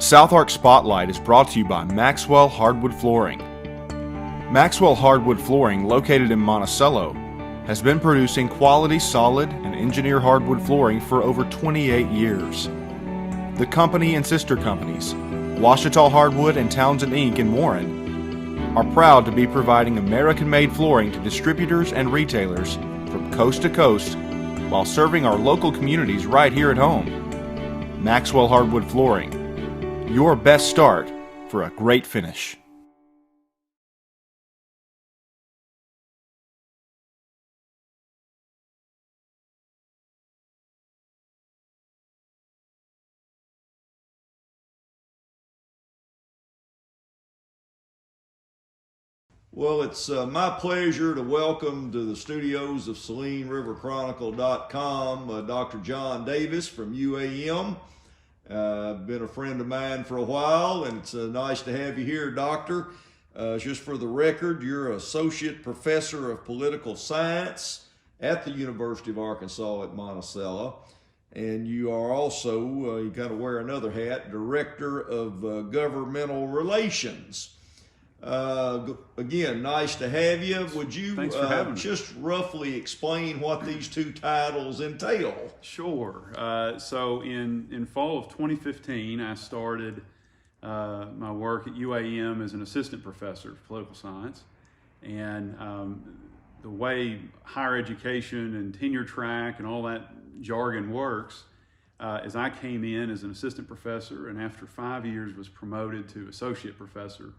Southark Spotlight is brought to you by Maxwell Hardwood Flooring. Maxwell Hardwood Flooring, located in Monticello, has been producing quality, solid, and engineered hardwood flooring for over 28 years. The company and sister companies, Ouachita Hardwood and Townsend Inc. in Warren, are proud to be providing American-made flooring to distributors and retailers from coast to coast while serving our local communities right here at home. Maxwell Hardwood Flooring, your best start for a great finish. Well, it's my pleasure to welcome to the studios of SalineRiverChronicle.com Dr. John Davis from UAM. Been a friend of mine for a while, and it's nice to have you here, Doctor. Just for the record, you're Associate Professor of Political Science at the University of Arkansas at Monticello, and you are also, you kind of wear another hat, Director of Governmental Relations. Again, nice to have you. Would you just roughly explain what these two titles entail? Sure. So in fall of 2015, I started my work at UAM as an assistant professor of political science. And the way higher education and tenure track and all that jargon works, is I came in as an assistant professor, and after 5 years was promoted to associate professor.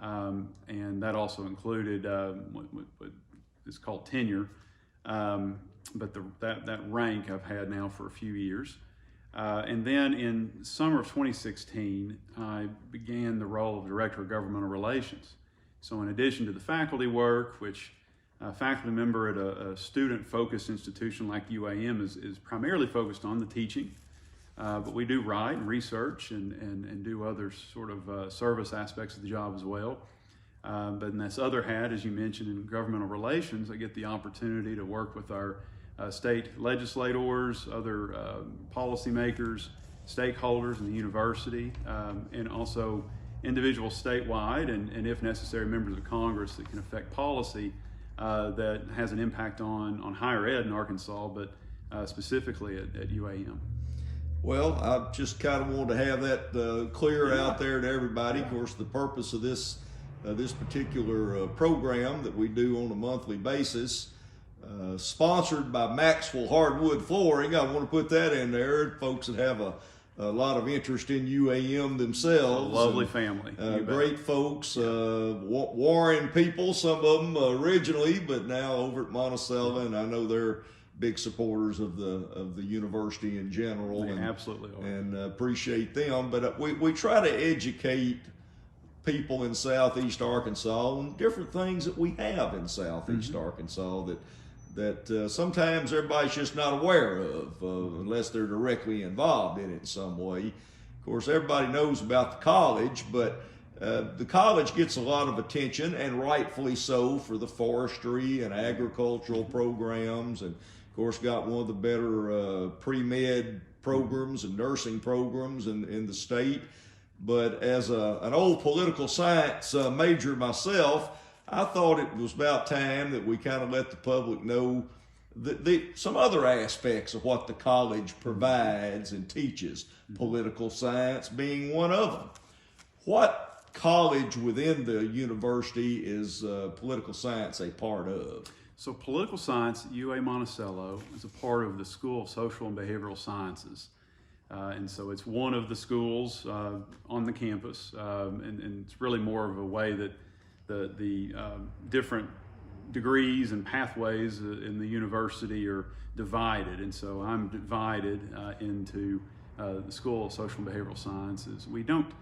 And that also included what is called tenure, but that rank I've had now for a few years. And then in summer of 2016, I began the role of Director of Governmental Relations. So in addition to the faculty work, which a faculty member at a student-focused institution like UAM is primarily focused on the teaching. But we do write and research and do other sort of service aspects of the job as well. But in this other hat, as you mentioned, in governmental relations, I get the opportunity to work with our state legislators, other policymakers, stakeholders in the university, and also individuals statewide and if necessary, members of Congress that can affect policy that has an impact on higher ed in Arkansas, but specifically at UAM. Well, I just kind of wanted to have that clear out there to everybody. Of course, the purpose of this particular program that we do on a monthly basis, sponsored by Maxwell Hardwood Flooring. I want to put that in there. Folks that have a lot of interest in UAM themselves. A lovely family. Great folks, Warren people, some of them originally, but now over at Monticello, and I know they're big supporters of the university in general. They absolutely are. And appreciate them. But we try to educate people in Southeast Arkansas on different things that we have in Southeast Arkansas that sometimes everybody's just not aware of unless they're directly involved in it in some way. Of course, everybody knows about the college, but the college gets a lot of attention, and rightfully so, for the forestry and agricultural programs, and of course got one of the better pre-med programs and nursing programs in the state. But as an old political science major myself, I thought it was about time that we kind of let the public know some other aspects of what the college provides and teaches, political science being one of them. What college within the university is political science a part of? So political science at UA Monticello is a part of the School of Social and Behavioral Sciences. And so it's one of the schools on the campus, and it's really more of a way that the different degrees and pathways in the university are divided. And so I'm divided into the School of Social and Behavioral Sciences. We don't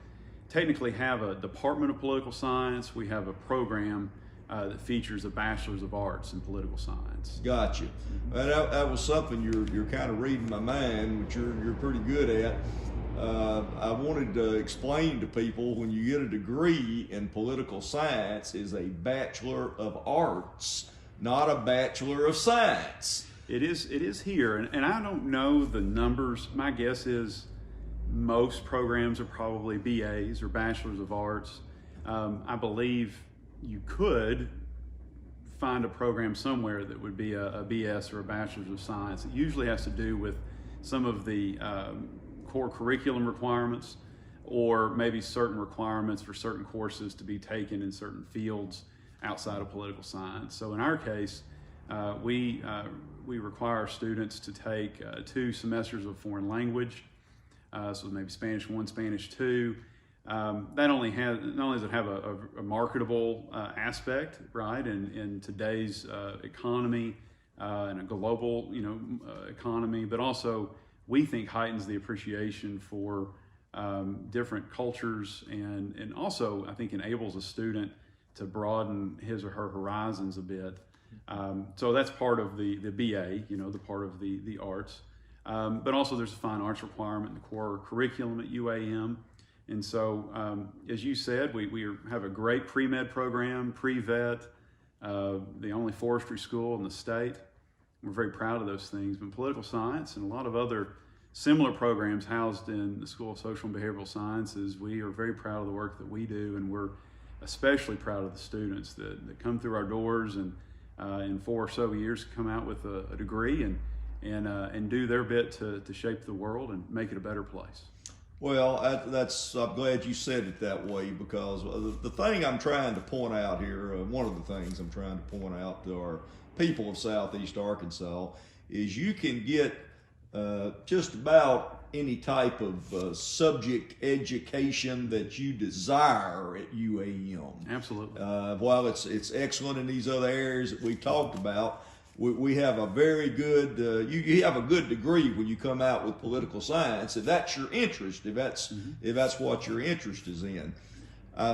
technically have a Department of Political Science. We have a program that features a Bachelor's of Arts in Political Science. Gotcha. That was something you're kind of reading my mind, which you're pretty good at. I wanted to explain to people, when you get a degree in political science, is a Bachelor of Arts, not a Bachelor of Science. It is here, and I don't know the numbers. My guess is most programs are probably BAs or Bachelors of Arts. I believe you could find a program somewhere that would be a BS or a Bachelor's of Science. It usually has to do with some of the core curriculum requirements, or maybe certain requirements for certain courses to be taken in certain fields outside of political science. So in our case, we require students to take 2 semesters of foreign language, so maybe Spanish 1, Spanish 2. That not only does it have a marketable aspect, right, in today's economy and a global, economy, but also we think heightens the appreciation for different cultures, and also I think enables a student to broaden his or her horizons a bit. So that's part of the BA, the part of the arts. But also there's a fine arts requirement in the core curriculum at UAM. And so, as you said, we have a great pre-med program, pre-vet, the only forestry school in the state. We're very proud of those things. But political science and a lot of other similar programs housed in the School of Social and Behavioral Sciences, we are very proud of the work that we do, and we're especially proud of the students that come through our doors and in 4 or so years come out with a degree and do their bit to shape the world and make it a better place. Well, I'm glad you said it that way, because the thing I'm trying to point out here, one of the things I'm trying to point out to our people of Southeast Arkansas, is you can get just about any type of subject education that you desire at UAM. Absolutely. While it's excellent in these other areas that we've talked about, we have a very good, you have a good degree when you come out with political science, if that's your interest, if that's what your interest is in.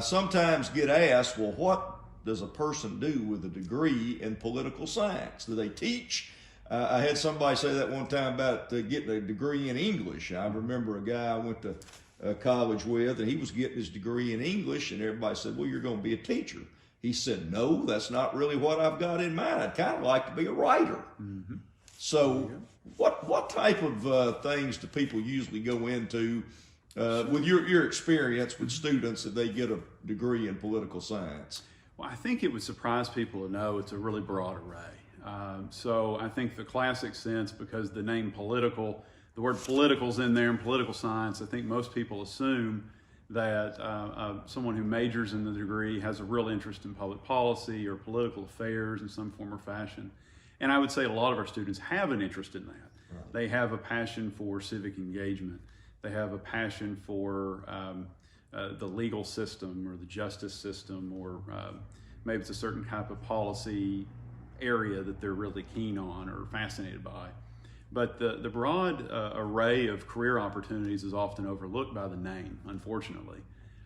Sometimes get asked, well, what does a person do with a degree in political science? Do they teach? I had somebody say that one time about getting a degree in English. I remember a guy I went to college with, and he was getting his degree in English, and everybody said, well, you're going to be a teacher. He said, no, that's not really what I've got in mind. I'd kind of like to be a writer. Mm-hmm. So what type of things do people usually go into with your experience with students that they get a degree in political science? Well, I think it would surprise people to know it's a really broad array. So I think the classic sense, because the name political, the word political's in there in political science, I think most people assume that someone who majors in the degree has a real interest in public policy or political affairs in some form or fashion. And I would say a lot of our students have an interest in that. Right. They have a passion for civic engagement. They have a passion for the legal system or the justice system, or maybe it's a certain type of policy area that they're really keen on or fascinated by. But the broad array of career opportunities is often overlooked by the name, unfortunately.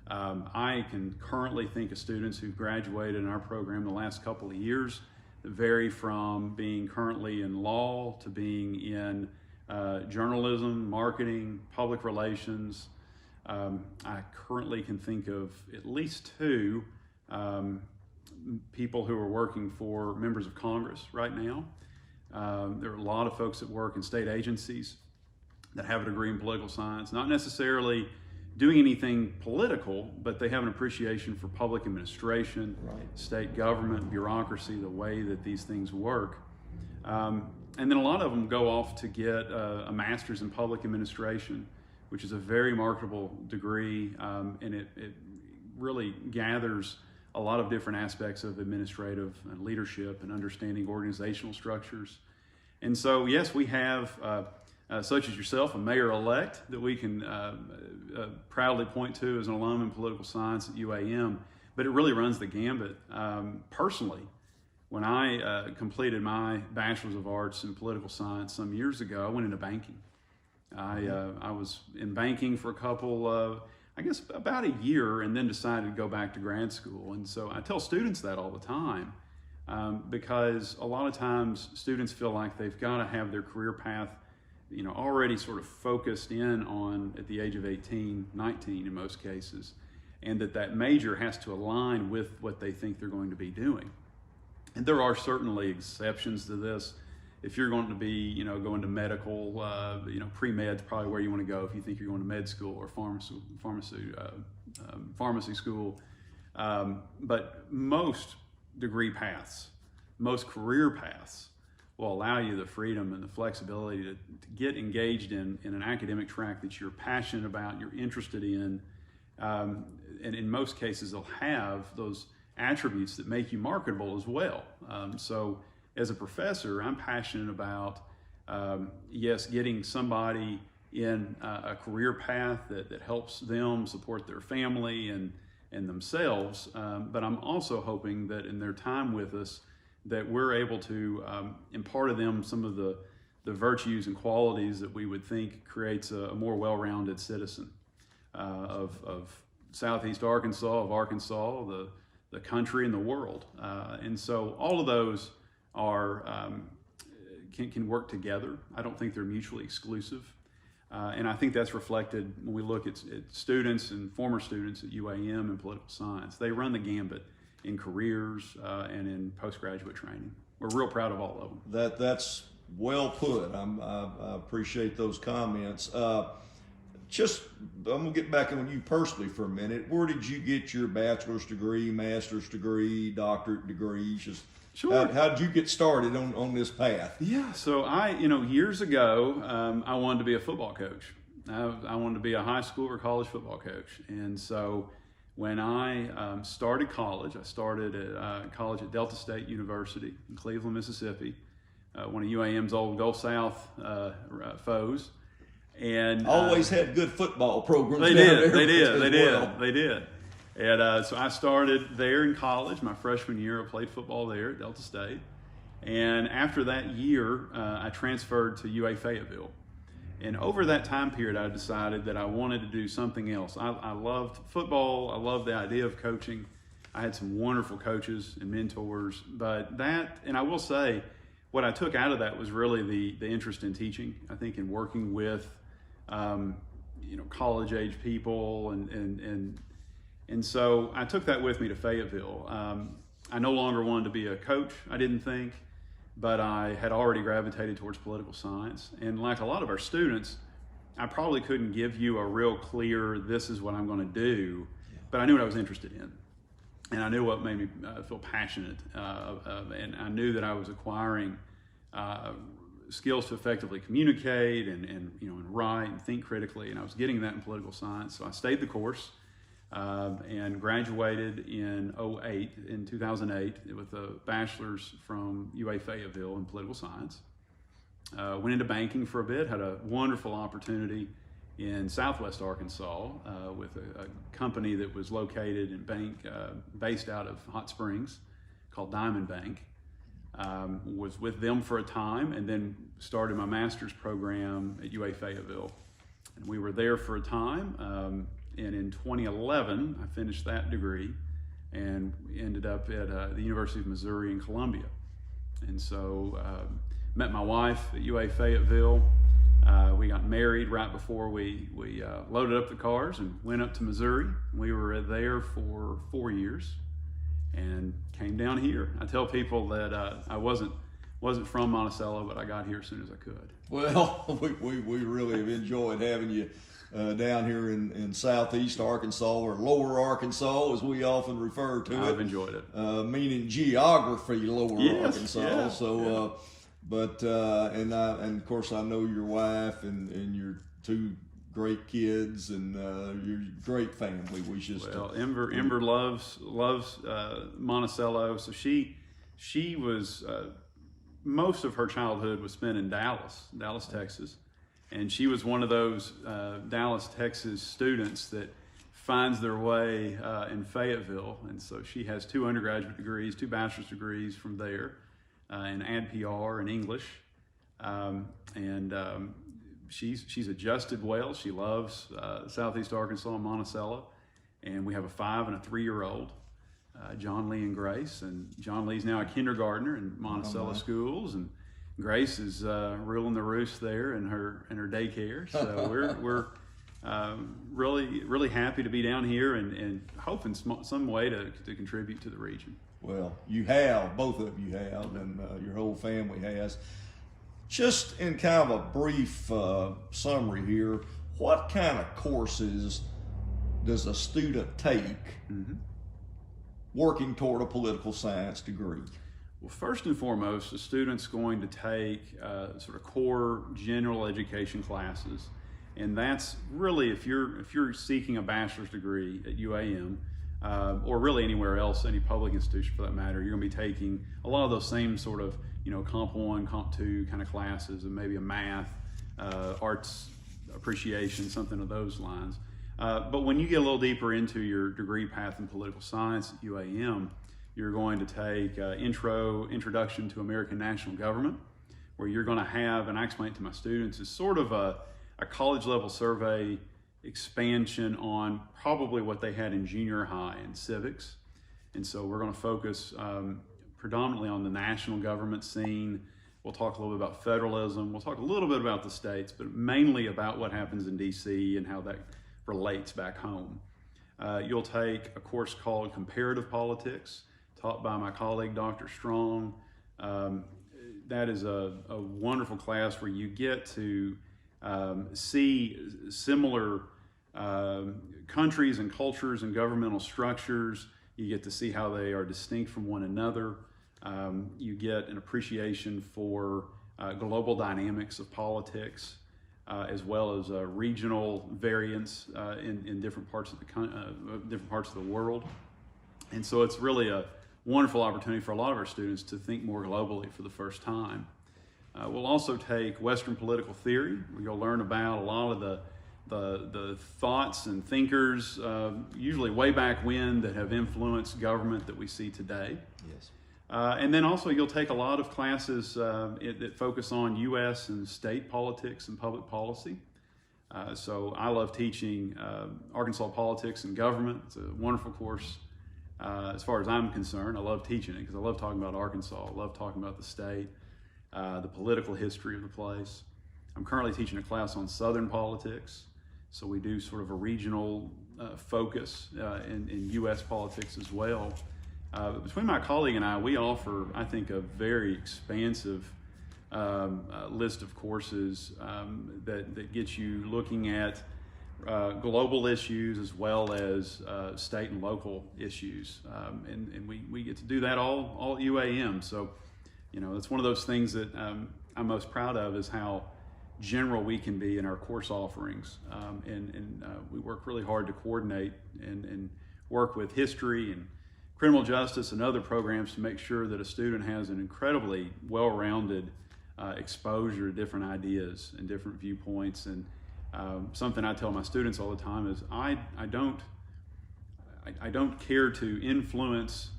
I can currently think of students who've graduated in our program the last couple of years that vary from being currently in law to being in journalism, marketing, public relations. I currently can think of at least 2 people who are working for members of Congress right now. There are a lot of folks that work in state agencies that have a degree in political science, not necessarily doing anything political, but they have an appreciation for public administration, right, state government, bureaucracy, the way that these things work. And then a lot of them go off to get a master's in public administration, which is a very marketable degree, and it really gathers a lot of different aspects of administrative and leadership and understanding organizational structures. And so, yes, we have, such as yourself, a mayor-elect that we can proudly point to as an alum in political science at UAM, but it really runs the gambit. Personally, when I completed my Bachelor's of Arts in Political Science some years ago, I went into banking. I was in banking for a couple of, I guess about a year, and then decided to go back to grad school. And so I tell students that all the time, because a lot of times students feel like they've got to have their career path, already sort of focused in on at the age of 18, 19 in most cases, and that major has to align with what they think they're going to be doing. And there are certainly exceptions to this. if you're going to be, going to medical, pre-med's probably where you want to go if you think you're going to med school or pharmacy school. But most degree paths, most career paths will allow you the freedom and the flexibility to get engaged in an academic track that you're passionate about, you're interested in, and in most cases they'll have those attributes that make you marketable as well. So as a professor, I'm passionate about, getting somebody in a career path that helps them support their family and themselves, but I'm also hoping that in their time with us, that we're able to impart to them some of the virtues and qualities that we would think creates a more well-rounded citizen of Southeast Arkansas, of Arkansas, the country, and the world. And so all of those are can work together. I don't think they're mutually exclusive. And I think that's reflected when we look at students and former students at UAM in political science. They run the gambit in careers and in postgraduate training. We're real proud of all of them. That's well put. I appreciate those comments. I'm gonna get back on you personally for a minute. Where did you get your bachelor's degree, master's degree, doctorate degrees? Sure. How did you get started on this path? Yeah, so years ago, I wanted to be a football coach. I wanted to be a high school or college football coach. And so when I started college, I started at college at Delta State University in Cleveland, Mississippi, one of UAM's old Gulf South foes. And always had good football programs. They did. And so I started there in college. My freshman year, I played football there at Delta State. And after that year, I transferred to UA Fayetteville. And over that time period, I decided that I wanted to do something else. I loved football. I loved the idea of coaching. I had some wonderful coaches and mentors. And I will say, what I took out of that was really the interest in teaching. I think in working with, college-age people and so I took that with me to Fayetteville. I no longer wanted to be a coach, I didn't think, but I had already gravitated towards political science. And like a lot of our students, I probably couldn't give you a real clear, this is what I'm going to do, but I knew what I was interested in. And I knew what made me feel passionate. And I knew that I was acquiring skills to effectively communicate and write and think critically. And I was getting that in political science. So I stayed the course. And graduated in 2008 with a bachelor's from UA Fayetteville in political science. Went into banking for a bit, had a wonderful opportunity in Southwest Arkansas with a company that was located in based out of Hot Springs called Diamond Bank. Was with them for a time and then started my master's program at UA Fayetteville. And we were there for a time. And in 2011, I finished that degree and ended up at the University of Missouri in Columbia. And so met my wife at UA Fayetteville. We got married right before we loaded up the cars and went up to Missouri. We were there for 4 years and came down here. I tell people that I wasn't from Monticello, but I got here as soon as I could. Well, we really have enjoyed having you down here in Southeast Arkansas, or Lower Arkansas, as we often refer to it. I've enjoyed it. Meaning geography, Lower Arkansas. Yeah, so, and of course I know your wife and your two great kids and your great family. Ember loves Monticello. So she was most of her childhood was spent in Dallas, Texas. And she was one of those Dallas, Texas students that finds their way in Fayetteville. And so she has 2 undergraduate degrees, 2 bachelor's degrees from there in AdPR and English. She's adjusted well. She loves Southeast Arkansas and Monticello. And we have a 5 and a 3-year-old, John Lee and Grace. And John Lee's now a kindergartner in Monticello schools. And Grace is ruling the roost there in her daycare. So we're really happy to be down here and hoping some way to contribute to the region. Well, you have, both of you have, and your whole family has. Just in kind of a brief summary here, what kind of courses does a student take working toward a political science degree? Well, first and foremost, a student's going to take sort of core general education classes, and that's really if you're seeking a bachelor's degree at UAM or really anywhere else, any public institution for that matter, you're going to be taking a lot of those same sort of Comp 1, Comp 2 kind of classes, and maybe a math, arts appreciation, something of those lines. But when you get a little deeper into your degree path in political science at UAM, you're going to take Introduction to American National Government, where you're going to have, and I explain it to my students, is sort of a college level survey expansion on probably what they had in junior high in civics. And so we're going to focus predominantly on the national government scene. We'll talk a little bit about federalism. We'll talk a little bit about the states, but mainly about what happens in DC and how that relates back home. You'll take a course called Comparative Politics, taught by my colleague, Dr. Strong. That is a wonderful class where you get to see similar countries and cultures and governmental structures. You get to see how they are distinct from one another. You get an appreciation for global dynamics of politics, as well as regional variance in different parts of the world. And so it's really a wonderful opportunity for a lot of our students to think more globally for the first time. We'll also take Western political theory, where you'll learn about a lot of the thoughts and thinkers, usually way back when, that have influenced government that we see today. Yes. And then also you'll take a lot of classes that focus on U.S. and state politics and public policy. So I love teaching Arkansas politics and government. It's a wonderful course as far as I'm concerned. I love teaching it because I love talking about Arkansas. I love talking about the state, the political history of the place. I'm currently teaching a class on Southern politics. So we do sort of a regional focus in U.S. politics as well. But between my colleague and I, we offer, I think, a very expansive list of courses that gets you looking at global issues as well as state and local issues. And we get to do that all at UAM. So, that's one of those things that I'm most proud of, is how general we can be in our course offerings. And we work really hard to coordinate and work with history and criminal justice and other programs to make sure that a student has an incredibly well-rounded exposure to different ideas and different viewpoints. And something I tell my students all the time is I don't care to influence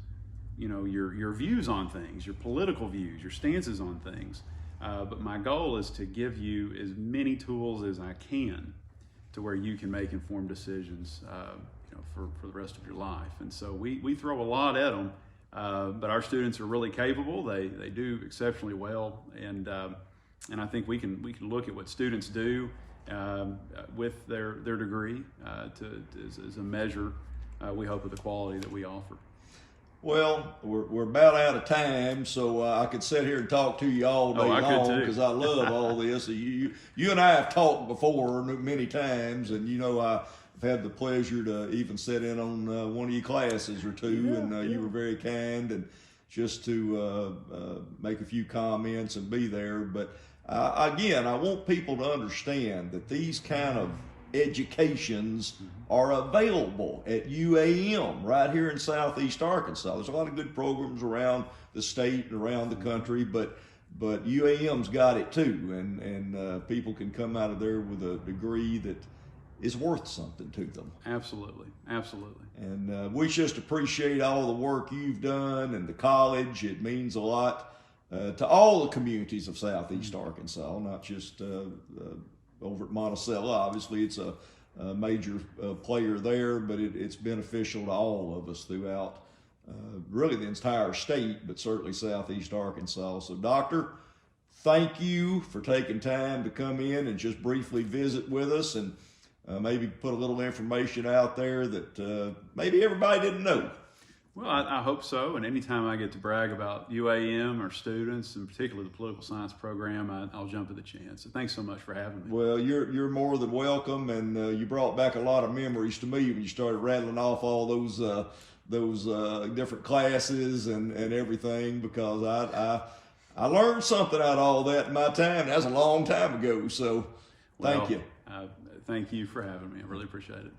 your views on things, your political views, your stances on things, but my goal is to give you as many tools as I can to where you can make informed decisions for the rest of your life. And so we throw a lot at them, but our students are really capable. They do exceptionally well, and I think we can look at what students do with their degree as a measure, we hope, of the quality that we offer. Well, we're about out of time, so I could sit here and talk to you all day long, because I love all this. You and I have talked before many times, and I've had the pleasure to even sit in on one of your classes or two, and you were very kind, and just to make a few comments and be there. But again, I want people to understand that these kind of educations are available at UAM right here in Southeast Arkansas. There's a lot of good programs around the state and around the country, but UAM's got it too, and people can come out of there with a degree that is worth something to them. Absolutely. And we just appreciate all the work you've done, and the college. It means a lot to all the communities of Southeast Arkansas, not just over at Monticello. Obviously, it's a major player there, but it's beneficial to all of us throughout really the entire state, but certainly Southeast Arkansas. So, Doctor, thank you for taking time to come in and just briefly visit with us, and maybe put a little information out there that maybe everybody didn't know. Well, I hope so. And anytime I get to brag about UAM or students, and particularly the political science program, I'll jump at the chance. So thanks so much for having me. Well, you're more than welcome, and you brought back a lot of memories to me when you started rattling off all those different classes and everything, because I learned something out of all that in my time. That was a long time ago. So thank you. Thank you for having me. I really appreciate it.